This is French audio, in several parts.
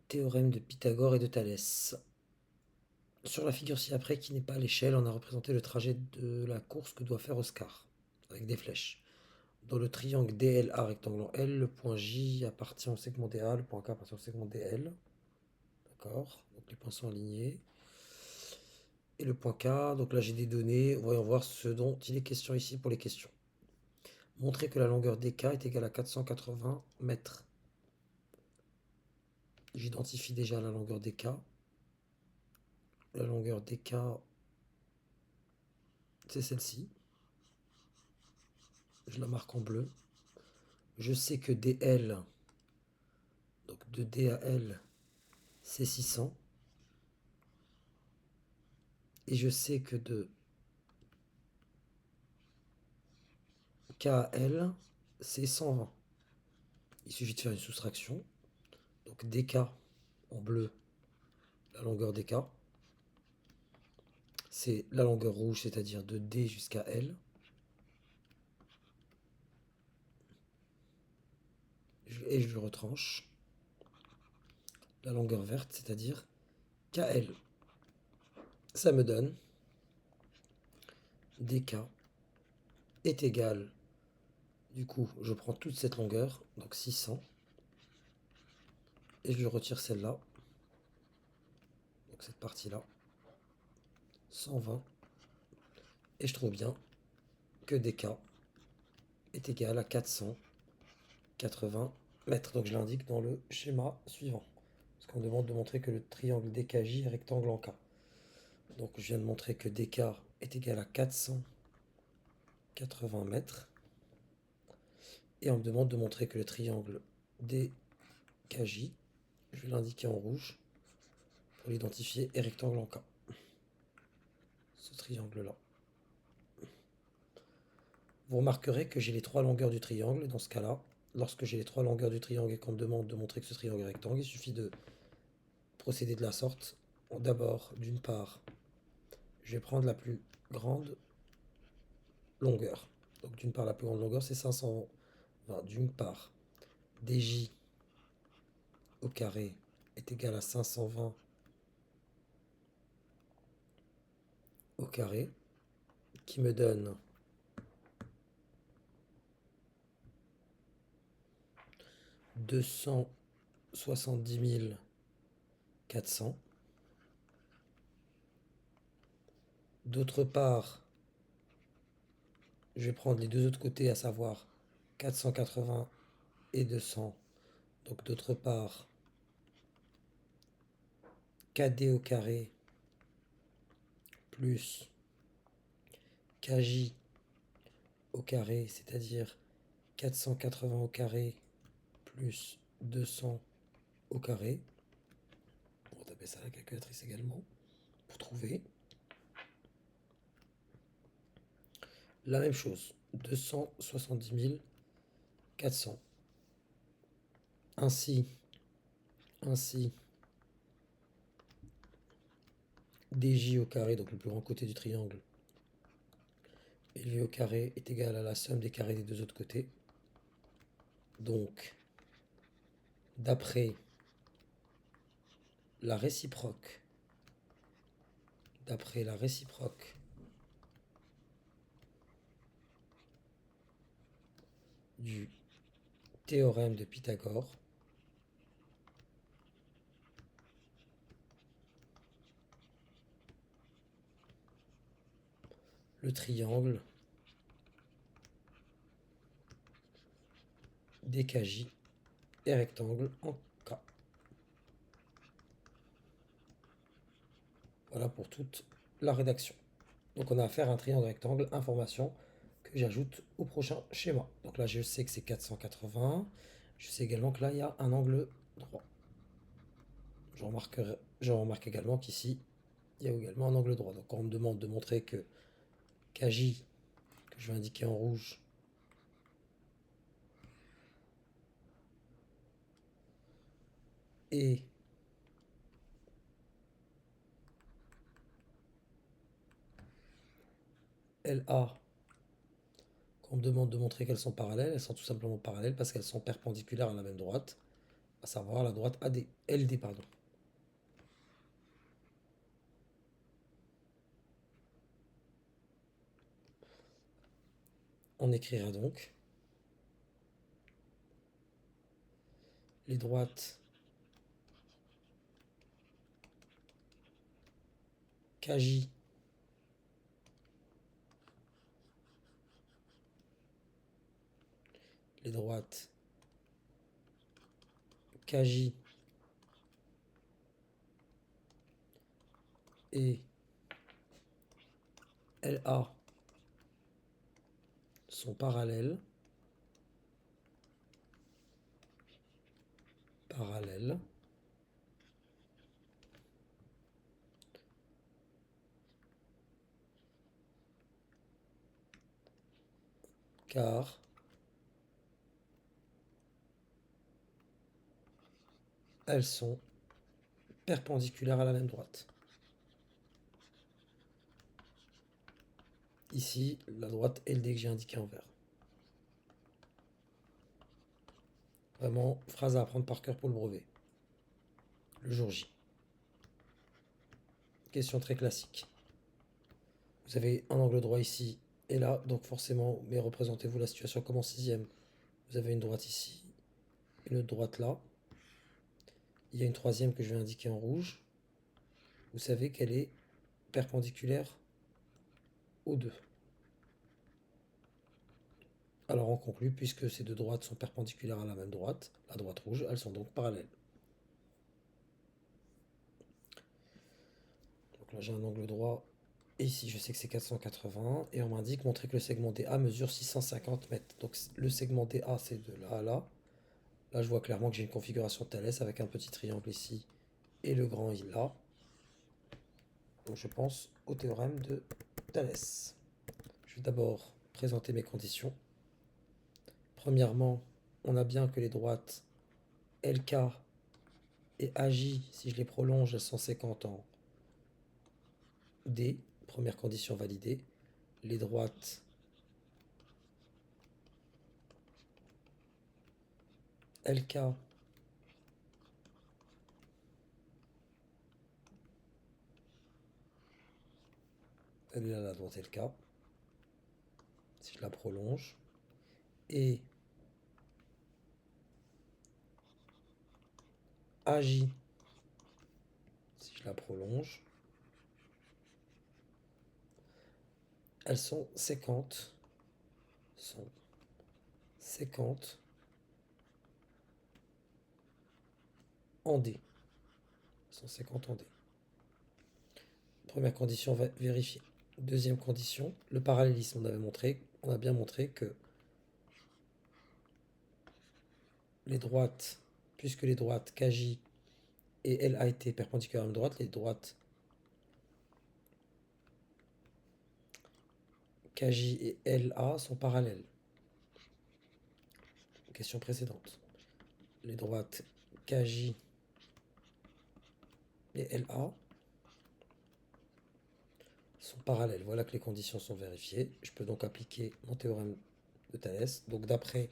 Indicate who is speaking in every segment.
Speaker 1: Théorème de Pythagore et de Thalès. Sur la figure ci-après, qui n'est pas à l'échelle, on a représenté le trajet de la course que doit faire Oscar, avec des flèches. Dans le triangle DLA rectangle en L, le point J appartient au segment DA, le point K appartient au segment DL. D'accord. Donc les points sont alignés. Et le point K, donc là j'ai des données, voyons voir ce dont il est question ici pour les questions. Montrer que la longueur DK est égale à 480 mètres. J'identifie déjà la longueur DK. La longueur DK, c'est celle-ci. Je la marque en bleu. Je sais que DL, donc de D à L, c'est 600. Et je sais que de K à L, c'est 120. Il suffit de faire une soustraction. Donc DK en bleu, la longueur DK, c'est la longueur rouge, c'est-à-dire de D jusqu'à L. Et je le retranche. La longueur verte, c'est-à-dire KL. Ça me donne DK est égal, du coup, je prends toute cette longueur, donc 600, et je retire celle-là, donc cette partie-là, 120, et je trouve bien que DK est égal à 480 mètres. Donc je l'indique dans le schéma suivant, parce qu'on demande de montrer que le triangle DKJ est rectangle en K. Donc je viens de montrer que DK est égal à 480 mètres, et on me demande de montrer que le triangle DKJ, je vais l'indiquer en rouge pour l'identifier, est rectangle en K. Ce triangle-là. Vous remarquerez que j'ai les trois longueurs du triangle, et dans ce cas-là, lorsque j'ai les trois longueurs du triangle et qu'on me demande de montrer que ce triangle est rectangle, il suffit de procéder de la sorte. D'abord, d'une part, je vais prendre la plus grande longueur. Donc d'une part, la plus grande longueur, c'est 520. D'une part, DJ au carré est égal à 520 au carré, qui me donne 270 400. D'autre part, je vais prendre les deux autres côtés, à savoir 480 et 200. Donc d'autre part, KD au carré plus KJ au carré, c'est-à-dire 480 au carré plus 200 au carré. On va taper ça à la calculatrice également pour trouver. La même chose, 270 400. Ainsi, DJ au carré, donc le plus grand côté du triangle, élevé au carré est égal à la somme des carrés des deux autres côtés. Donc, d'après la réciproque, du théorème de Pythagore, le triangle DKJ est rectangle en K. Voilà pour toute la rédaction. Donc on a affaire à un triangle rectangle, information que j'ajoute au prochain schéma. Donc là je sais que c'est 480. Je sais également que là il y a un angle droit. Je remarque également qu'ici il y a également un angle droit. Donc quand on me demande de montrer que KJ, que je vais indiquer en rouge, et LA, quand on me demande de montrer qu'elles sont parallèles, elles sont tout simplement parallèles parce qu'elles sont perpendiculaires à la même droite. à savoir la droite AD, LD, pardon. On écrira donc les droites KJ les droites KJ et LA sont parallèles, car elles sont perpendiculaires à la même droite. Ici, la droite LD que j'ai indiquée en vert. Vraiment, phrase à apprendre par cœur pour le brevet. Le jour J. Question très classique. Vous avez un angle droit ici et là, donc forcément, mais représentez-vous la situation comme en sixième. Vous avez une droite ici, une autre droite là. Il y a une troisième que je vais indiquer en rouge. Vous savez qu'elle est perpendiculaire aux deux. Alors on conclut, puisque ces deux droites sont perpendiculaires à la même droite, la droite rouge, elles sont donc parallèles. Donc là j'ai un angle droit, et ici je sais que c'est 480, et on m'indique montrer que le segment DA mesure 650 mètres. Donc le segment DA c'est de là à là. Là je vois clairement que j'ai une configuration Thalès avec un petit triangle ici, et le grand I là. Donc je pense au théorème de Thalès. Je vais d'abord présenter mes conditions. Premièrement, on a bien que les droites LK et AJ, si je les prolonge, elles sont 50 en D. Première condition validée. Les droites LK elle est là la droite LK, si je la prolonge, et AJ, si je la prolonge, elles sont 50 en D. 150 en D. Première condition vérifiée. Deuxième condition, le parallélisme. On a bien montré que les droites, puisque les droites KJ et LA étaient perpendiculaires à la même droite, les droites KJ et LA sont parallèles. Question précédente. Les droites KJ et LA sont parallèles. Voilà que les conditions sont vérifiées. Je peux donc appliquer mon théorème de Thalès. Donc d'après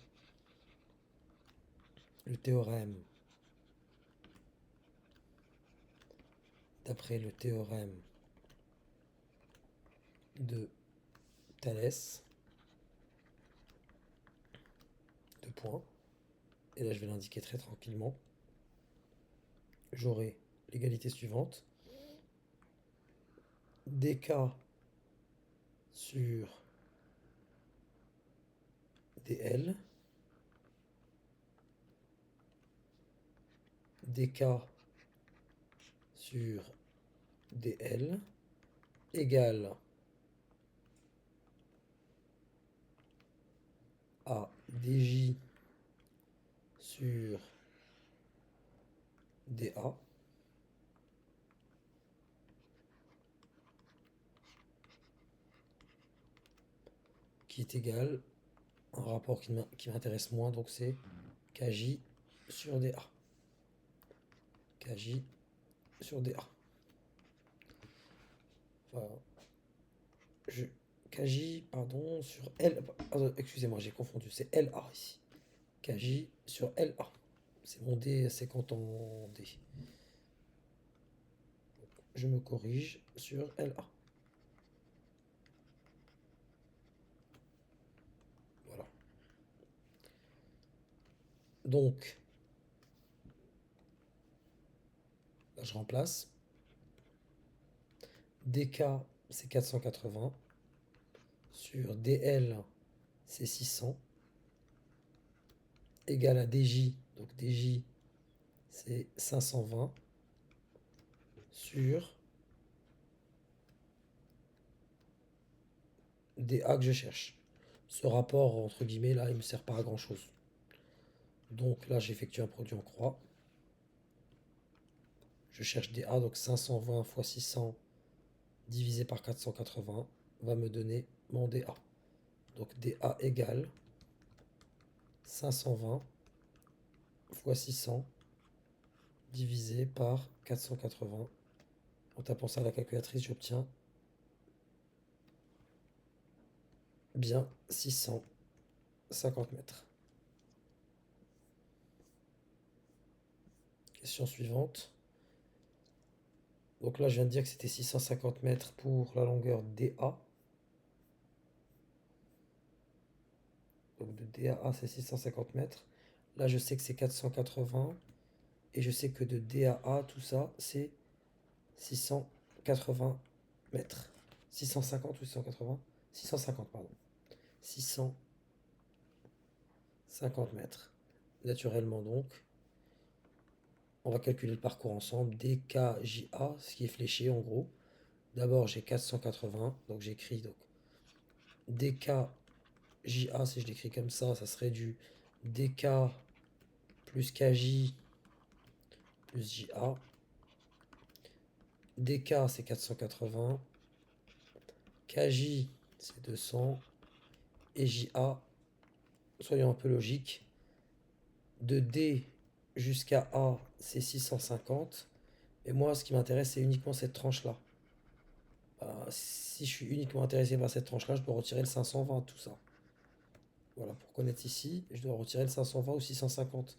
Speaker 1: le théorème de Thalès, deux points, et là je vais l'indiquer très tranquillement, j'aurai l'égalité suivante. dk sur dl, dk sur dl égale à dj sur dA qui est égal à un rapport qui m'intéresse moins, donc c'est kj sur dA. kj sur dA. Enfin, kj, pardon, sur L. Excusez-moi, j'ai confondu. C'est LA ici. kj sur LA. C'est mon D 50 en D. Je me corrige sur LA. Voilà. Donc, là, je remplace. DK, c'est 480. Sur DL, c'est 600. Égal à DJ. Donc DJ, c'est 520. Sur DA que je cherche. Ce rapport, entre guillemets, là, il me sert pas à grand chose. Donc là, j'effectue un produit en croix. Je cherche DA, donc 520 fois 600 divisé par 480 va me donner mon DA. Donc DA égale 520 fois 600 divisé par 480. En tapant ça à la calculatrice, j'obtiens bien 650 mètres. Question suivante. Donc là, je viens de dire que c'était 650 mètres pour la longueur DA. Donc de DA à c'est 650 mètres. Là, je sais que c'est 480. Et je sais que de DA à tout ça, c'est 680 mètres. 650 ou 680? 650, pardon. 650 mètres. Naturellement donc, on va calculer le parcours ensemble. DKJA, ce qui est fléché en gros. D'abord, j'ai 480, donc j'écris donc DKJA, si je l'écris comme ça serait du DK plus KJ plus JA. DK, c'est 480. KJ, c'est 200. Et JA, soyons un peu logiques, de D jusqu'à A, c'est 650. Et moi, ce qui m'intéresse, c'est uniquement cette tranche-là. Si je suis uniquement intéressé par cette tranche-là, je dois retirer le 520, tout ça. Voilà, pour connaître ici, je dois retirer le 520 ou 650.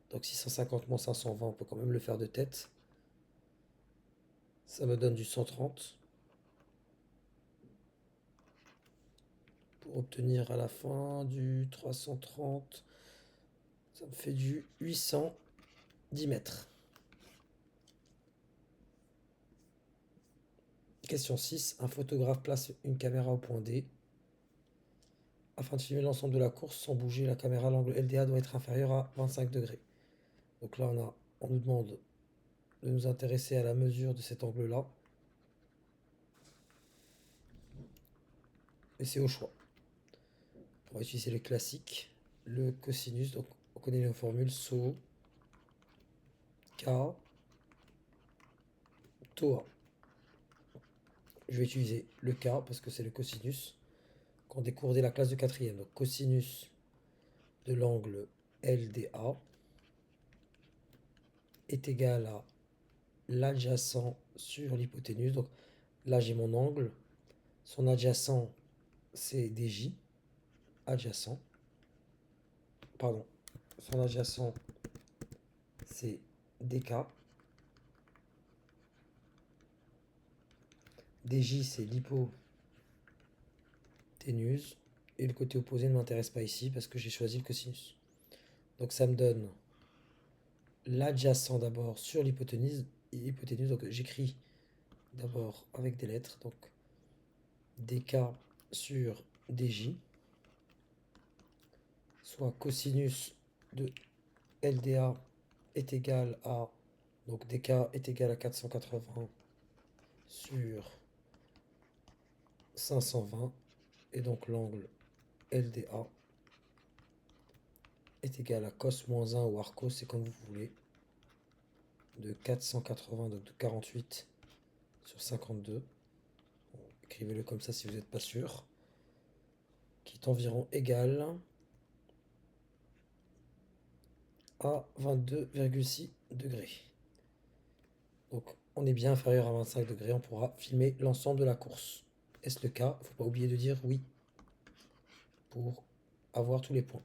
Speaker 1: Donc 650 moins 520, on peut quand même le faire de tête. Ça me donne du 130. Pour obtenir à la fin du 330, ça me fait du 810 mètres. Question 6. Un photographe place une caméra au point D. Afin de filmer l'ensemble de la course sans bouger la caméra, l'angle LDA doit être inférieur à 25 degrés. Donc là, on nous demande de nous intéresser à la mesure de cet angle-là. Et c'est au choix. On va utiliser le classique, le cosinus. Donc on connaît les formules SO, K, TOA. Je vais utiliser le K parce que c'est le cosinus qu'on découvre dès la classe de quatrième. Donc cosinus de l'angle LDA est égal à l'adjacent sur l'hypoténuse. Donc là, j'ai mon angle. Son adjacent, c'est DJ. Adjacent. Pardon. Son adjacent, c'est DK. DJ, c'est l'hypoténuse. Et le côté opposé ne m'intéresse pas ici parce que j'ai choisi le cosinus. Donc ça me donne l'adjacent d'abord sur l'hypoténuse. Donc j'écris d'abord avec des lettres. Donc DK sur DJ, soit cosinus de LDA est égal à, donc DK est égal à 480 sur 520, et donc l'angle LDA est égal à cos moins 1 ou arcos, c'est comme vous voulez, de 480, donc de 48 sur 52. Bon, écrivez-le comme ça si vous n'êtes pas sûr. Qui est environ égal à 22,6 degrés. Donc on est bien inférieur à 25 degrés, on pourra filmer l'ensemble de la course. Est-ce le cas? Il ne faut pas oublier de dire oui pour avoir tous les points.